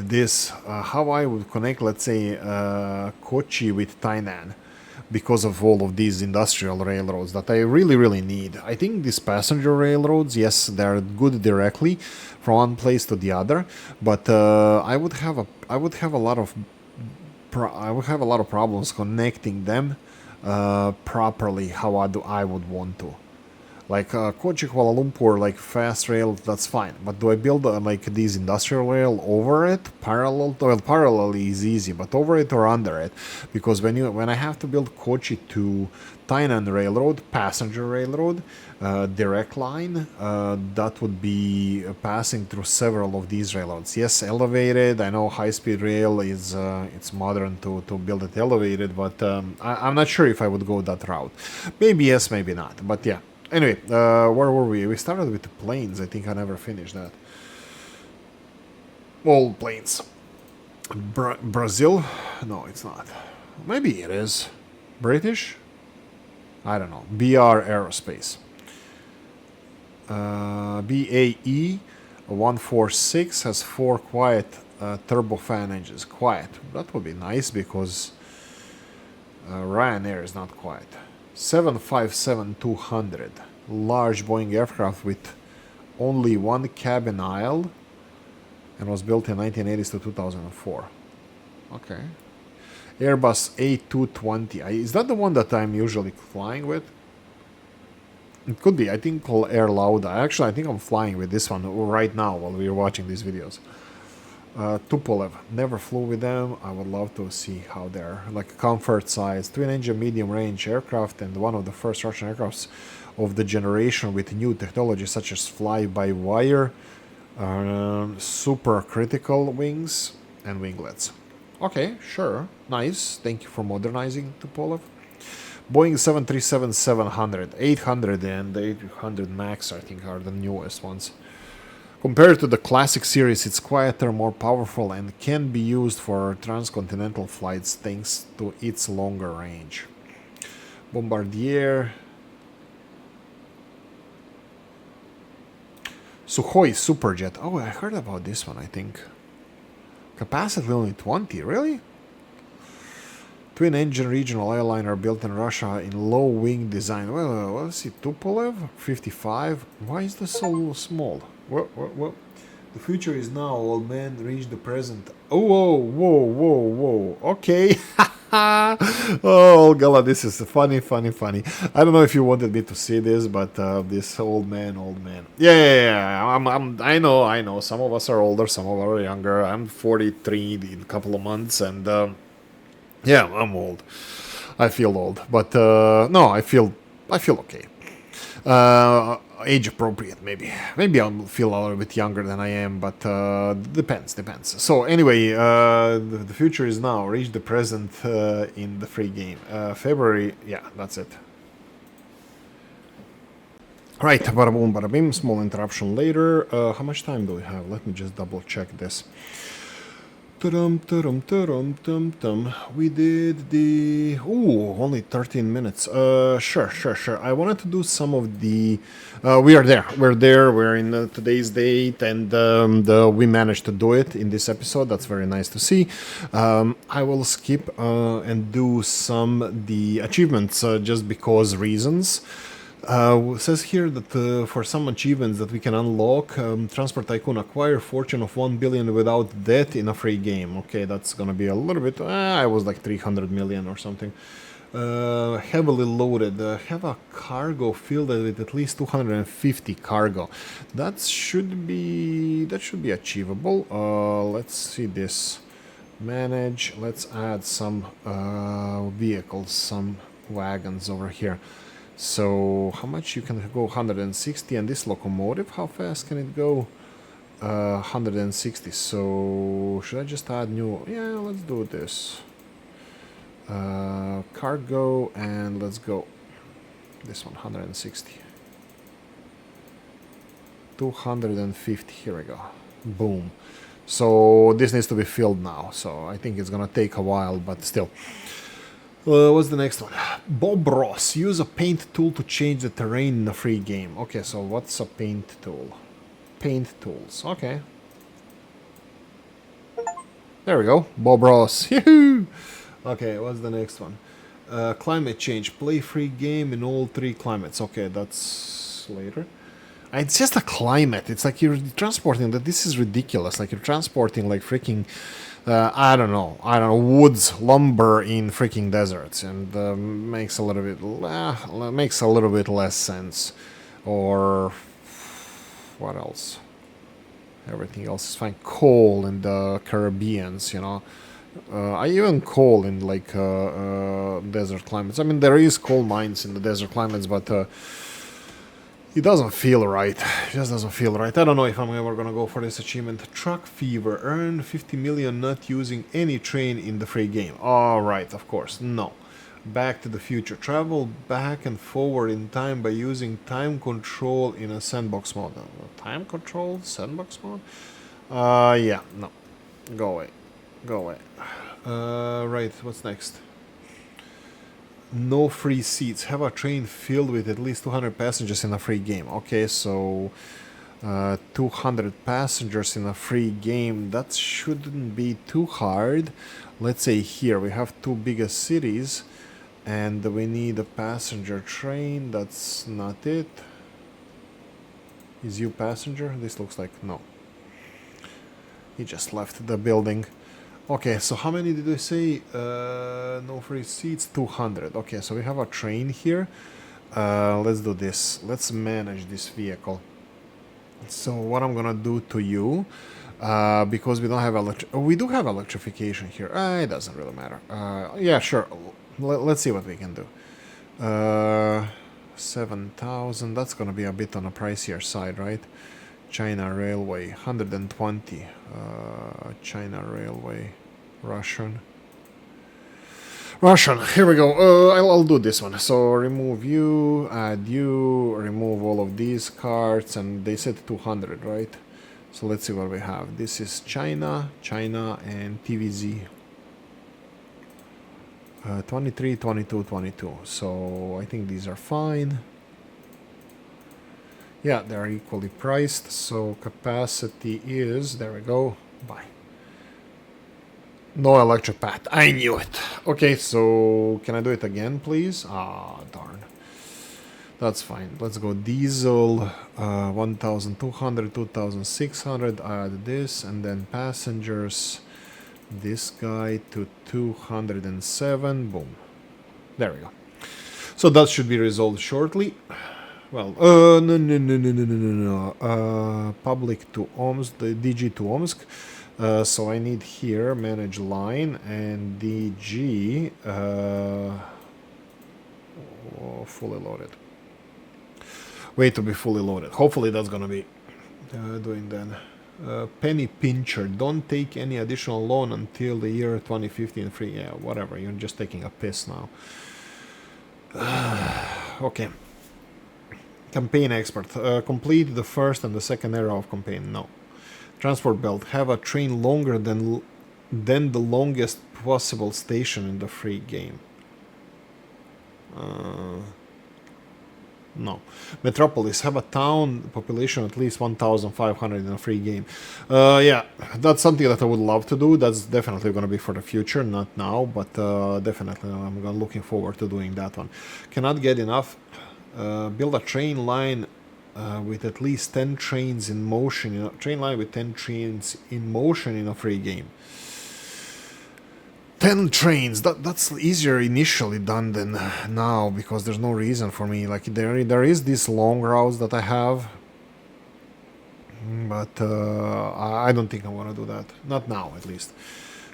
this. How I would connect, let's say, Kochi with Tainan, because of all of these industrial railroads that I really need. I think these passenger railroads, yes, they're good directly from one place to the other, but I would have a lot of problems connecting them properly how I would want to. Like Kochi, Kuala Lumpur, like fast rail, that's fine. But do I build like these industrial rail over it, parallel? Well, parallel is easy, but over it or under it, because when I have to build Kochi to Tainan Railroad, passenger railroad, direct line, that would be passing through several of these railroads. Yes, elevated. I know high-speed rail is it's modern to build it elevated, but I'm not sure if I would go that route. Maybe yes, maybe not. But yeah. Anyway, where were we? We started with the planes. I think I never finished that. All planes. Brazil? No, it's not. Maybe it is. British? I don't know. BR Aerospace. BAE 146 has 4 quiet turbofan engines. Quiet. That would be nice because Ryanair is not quiet. 757-200. Large Boeing aircraft with only one cabin aisle and was built in 1980s to 2004. Okay. Airbus A220. Is that the one that I'm usually flying with? It could be. I think called Air Lauda. Actually, I think I'm flying with this one right now while we're watching these videos. Tupolev. Never flew with them. I would love to see how they're like comfort size. Twin-engine medium-range aircraft and one of the first Russian aircrafts of the generation with new technology such as fly-by-wire, super critical wings, and winglets. Okay, sure. Nice. Thank you for modernizing Tupolev. Boeing 737-700, 800 and 800 MAX, I think, are the newest ones. Compared to the classic series, it's quieter, more powerful, and can be used for transcontinental flights thanks to its longer range. Bombardier. Sukhoi Superjet. Oh, I heard about this one, I think. Capacity only 20, really? Twin-engine regional airliner built in Russia in low-wing design. Well, let's see. Tupolev, 55. Why is this so small? What? The future is now, old man. Reach the present. Oh, whoa. Okay. Oh, Gala, this is funny. I don't know if you wanted me to see this, but this old man. Yeah. I know. Some of us are older, some of us are younger. I'm 43 in a couple of months, and yeah, I'm old. I feel old, but no, I feel okay. Age appropriate, maybe. Maybe I'll feel a little bit younger than I am, but depends. So anyway, the future is now. Reach the present in the free game. February, yeah, that's it. Right, bada boom, bada bim. Small interruption later. How much time do we have? Let me just double check this. We did the... Ooh, only 13 minutes. Sure. I wanted to do some of the... we are there. We're in today's date, and we managed to do it in this episode. That's very nice to see. I will skip and do some the achievements just because reasons. Says here that for some achievements that we can unlock, Transport Tycoon acquire fortune of 1 billion without debt in a free game. Okay, that's gonna be a little bit. I was like 300 million or something. Heavily loaded. Have a cargo filled with at least 250 cargo. That should be achievable. Let's see this. Manage. Let's add some vehicles, some wagons over here. So how much you can go? 160, and this locomotive, how fast can it go? 160. So should I just add new? Yeah, let's do this. Cargo, and let's go. This one, 160. 250. Here we go. Boom. So this needs to be filled now. So I think it's gonna take a while, but still. What's the next one? Bob Ross. Use a paint tool to change the terrain in a free game. Okay, so what's a paint tool? Paint tools. Okay. There we go. Bob Ross. Okay, what's the next one? Climate change. Play free game in all 3 climates. Okay, that's later. It's just a climate. It's like you're transporting that. This is ridiculous. Like you're transporting like freaking... I don't know, woods, lumber in freaking deserts, and makes a little bit less sense. Or what else? Everything else is fine. Coal in the Caribbeans, you know. I even coal in like desert climates. I mean, there is coal mines in the desert climates, but it doesn't feel right. It just doesn't feel right. I don't know if I'm ever gonna go for this achievement. Truck Fever. Earn 50 million not using any train in the free game. Alright, of course. No. Back to the Future. Travel back and forward in time by using time control in a sandbox mode. Time control? Sandbox mode? Yeah. No. Go away. Go away. Right, what's next? No free seats. Have a train filled with at least 200 passengers in a free game. Okay, so 200 passengers in a free game. That shouldn't be too hard. Let's say here we have two biggest cities and we need a passenger train. That's not it. Is you passenger? This looks like no. He just left the building. Okay, so how many did we say? No free seats, 200. Okay, so we have a train here. Let's do this. Let's manage this vehicle. So what I'm gonna do to you, because we don't have we do have electrification here. It doesn't really matter. Yeah, sure. Let's see what we can do. 7,000. That's gonna be a bit on a pricier side, right? China Railway, 120. China Railway, Russian. Here we go. I'll do this one. So remove you, add you, remove all of these cards, and they said 200, right? So let's see what we have. This is China, and TVZ. 23, 22, 22. So I think these are fine. Yeah, they're equally priced, so capacity is, there we go, buy. No electric path, I knew it. Okay, so can I do it again, please? Ah, darn. That's fine. Let's go diesel, 1,200, 2,600, add this, and then passengers, this guy to 207, boom. There we go. So that should be resolved shortly. Well, no. Public to Omsk, the DG to Omsk. So I need here manage line and DG fully loaded. Wait to be fully loaded. Hopefully that's gonna be doing then. Penny Pincher. Don't take any additional loan until the year 2015 free. Yeah, whatever. You're just taking a piss now. Okay. Campaign expert. Complete the first and the second era of campaign. No. Transport belt. Have a train longer than the longest possible station in the free game. No. Metropolis. Have a town population at least 1,500 in a free game. Yeah, that's something that I would love to do. That's definitely going to be for the future, not now, but definitely I'm looking forward to doing that one. Cannot get enough. Build a train line with at least 10 trains in motion. Train line with 10 trains in motion in a free game. 10 trains. That's easier initially done than now, because there's no reason for me. Like there is this long routes that I have, but I don't think I want to do that. Not now, at least.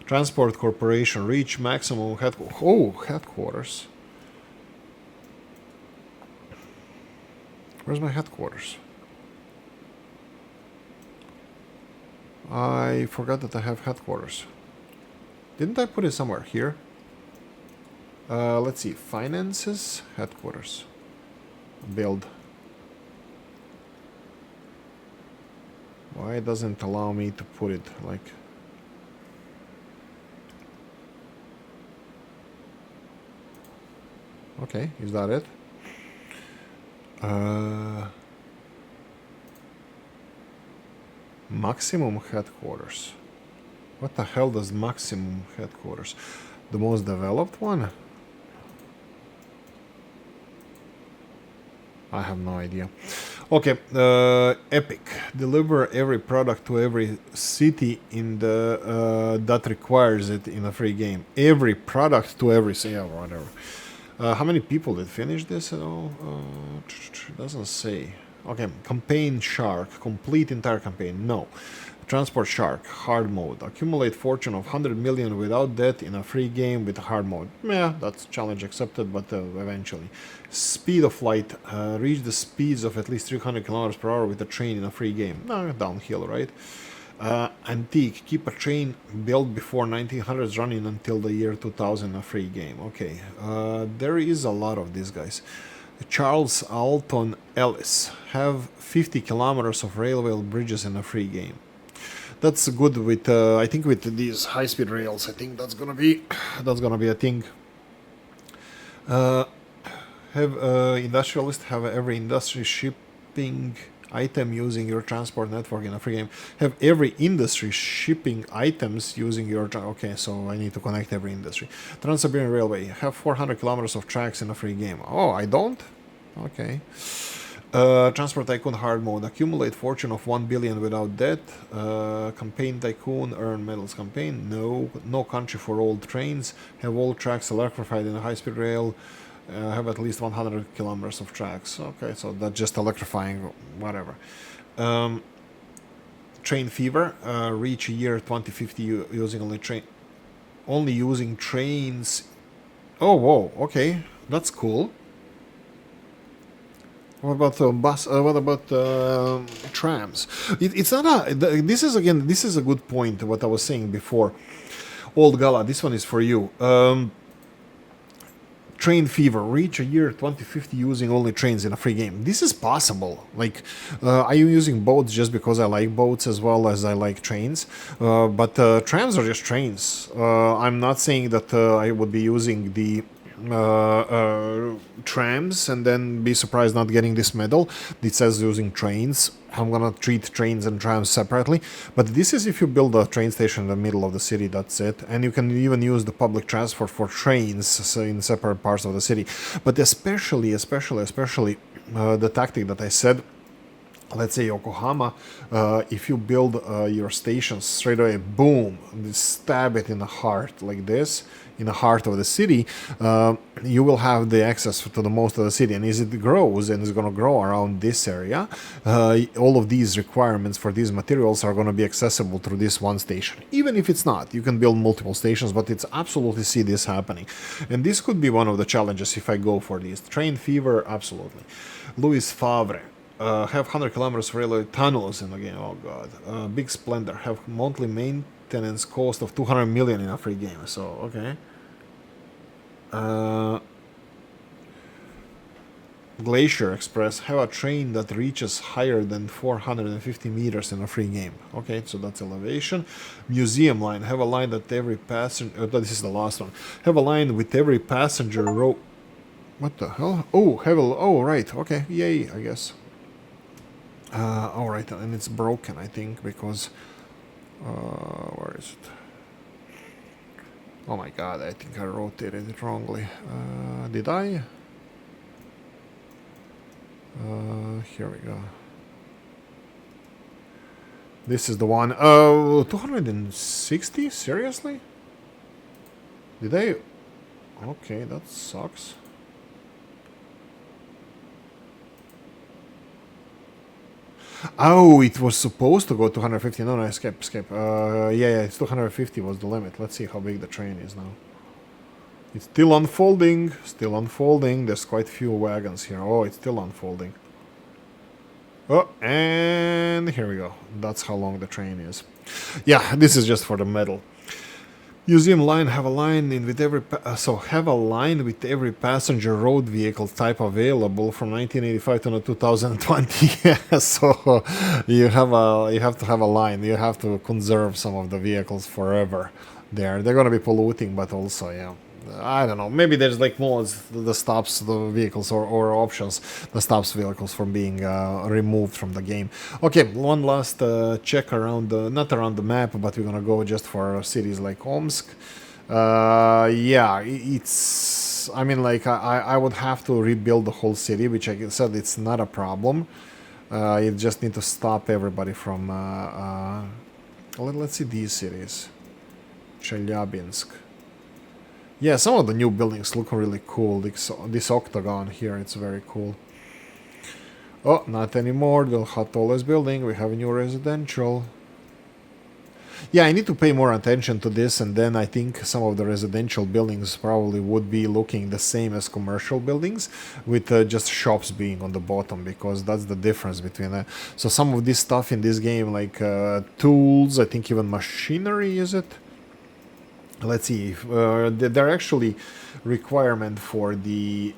Transport Corporation. Reach maximum headquarters. Where's my headquarters? I forgot that I have headquarters. Didn't I put it somewhere here? Let's see. Finances, headquarters. Build. Why doesn't it allow me to put it like... Okay, is that it? Maximum headquarters. What the hell does maximum headquarters? The most developed one? I have no idea. Okay, Epic. Deliver every product to every city in the that requires it in a free game. Every product to every city, yeah, whatever. How many people did finish this at all? Doesn't say. Okay, campaign shark, complete entire campaign. No. Transport shark, hard mode. Accumulate fortune of 100 million without debt in a free game with hard mode. Yeah, that's challenge accepted, but eventually. Speed of light. Reach the speeds of at least 300 kilometers per hour with a train in a free game. No, downhill, right? Antique. Keep a train built before 1900s running until the year 2000 a free game. Okay. There is a lot of these guys. Charles Alton Ellis. Have 50 kilometers of railway bridges in a free game. That's good with I think with these high-speed rails. I think that's gonna be a thing. Have industrialists have every industry shipping item using your transport network in a free game. Have every industry shipping items using your okay, so I need to connect every industry. Trans-Siberian Railway. Have 400 kilometers of tracks in a free game. Oh, I don't? Okay. Transport Tycoon hard mode. Accumulate fortune of 1 billion without debt. Campaign Tycoon. Earn medals campaign. No. No country for old trains. Have all tracks electrified in a high-speed rail. Have at least 100 kilometers of tracks. Okay, so that's just electrifying, whatever. Train Fever. Reach a year 2050 using only using trains. Oh, whoa. Okay, that's cool. What about bus? What about trams? It's not a. This is a good point. What I was saying before. Old Gala, this one is for you. Train Fever, reach a year 2050 using only trains in a free game. This is possible. Like, I am using boats just because I like boats as well as I like trains. But trams are just trains. I'm not saying that I would be using the trams and then be surprised not getting this medal. It says using trains. I'm gonna treat trains and trams separately, but this is if you build a train station in the middle of the city, that's it. And you can even use the public transport for trains in separate parts of the city. But especially the tactic that I said, let's say Yokohama, if you build your stations straight away, boom, stab it in the heart like this, in the heart of the city, you will have the access to the most of the city. And as it grows, and it's going to grow around this area, all of these requirements for these materials are going to be accessible through this one station. Even if it's not, you can build multiple stations, but it's absolutely see this happening. And this could be one of the challenges if I go for these. Train Fever, absolutely. Louis Favre. Have 100 kilometers railway tunnels in the game. Oh god. Big Splendor. Have monthly maintenance cost of 200 million in a free game. So, okay. Glacier Express. Have a train that reaches higher than 450 meters in a free game. Okay, so that's elevation. Museum Line. Have a line that every passenger... this is the last one. Have a line with every passenger row... What the hell? Oh, oh, right. Okay, yay, I guess. Alright, and it's broken, I think, because... where is it? Oh my god, I think I rotated it wrongly. Did I? Here we go. This is the one. Oh, 260? Seriously? Did I... Okay, that sucks. Oh, it was supposed to go 250. No, escape. Yeah, it's 250 was the limit. Let's see how big the train is now. It's still unfolding. There's quite a few wagons here. Oh, it's still unfolding. Oh, and here we go. That's how long the train is. Yeah, this is just for the medal. Museum Line. Have a line in with every have a line with every passenger road vehicle type available from 1985 to 2020. Yeah, so you have to have a line. You have to conserve some of the vehicles forever. They're gonna be polluting, but also yeah. I don't know. Maybe there's like mods that stops the vehicles or options that stops vehicles from being removed from the game. Okay, one last check around not around the map, but we're gonna go just for cities like Omsk. Yeah, it's. I mean, like I would have to rebuild the whole city, which I said it's not a problem. You just need to stop everybody from. Let's see these cities. Chelyabinsk. Yeah, some of the new buildings look really cool. This octagon here, it's very cool. Oh, not anymore. The tallest building. We have a new residential. Yeah, I need to pay more attention to this, and then I think some of the residential buildings probably would be looking the same as commercial buildings, with just shops being on the bottom, because that's the difference between. So some of this stuff in this game, like tools, I think even machinery, is it? Let's see. If, they're actually requirement for the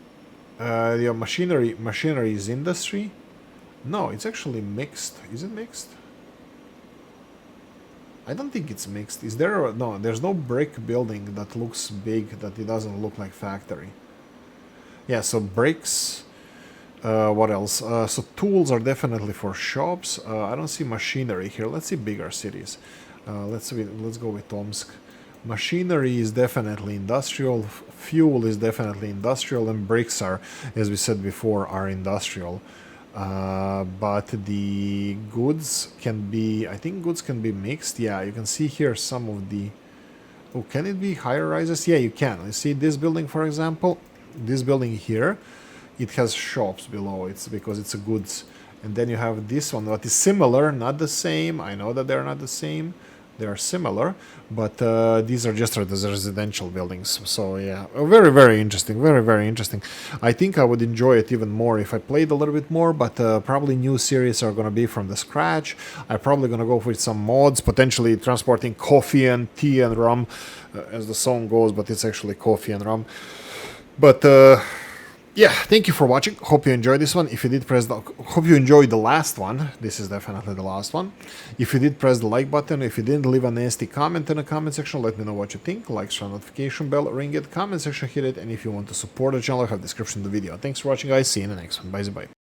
machineries industry. No, it's actually mixed. Is it mixed? I don't think it's mixed. Is there no, there's no brick building that looks big, that it doesn't look like factory. Yeah, so bricks. What else? So tools are definitely for shops. I don't see machinery here. Let's see bigger cities. Let's go with Tomsk. Machinery is definitely industrial. Fuel is definitely industrial, and bricks are, as we said before, are industrial. But the goods can be, I think goods can be mixed. Yeah, you can see here some of the, oh, can it be higher rises? Yeah, you can. You see this building, for example, this building here, it has shops below. It's because it's a goods. And then you have this one that is similar, not the same. I know that they're not the same. They are similar, but these are just residential buildings. So yeah, very, very interesting. Very, very interesting. I think I would enjoy it even more if I played a little bit more, but probably new series are going to be from the scratch. I'm probably going to go with some mods, potentially transporting coffee and tea and rum, as the song goes, but it's actually coffee and rum. But yeah, thank you for watching. Hope you enjoyed this one. If you did, hope you enjoyed the last one. This is definitely the last one. If you did, press the like button. If you didn't, leave a nasty comment in the comment section. Let me know what you think. Like, share, notification bell, ring it, comment section, hit it. And if you want to support the channel, I have description in the video. Thanks for watching, guys. See you in the next one. Bye bye.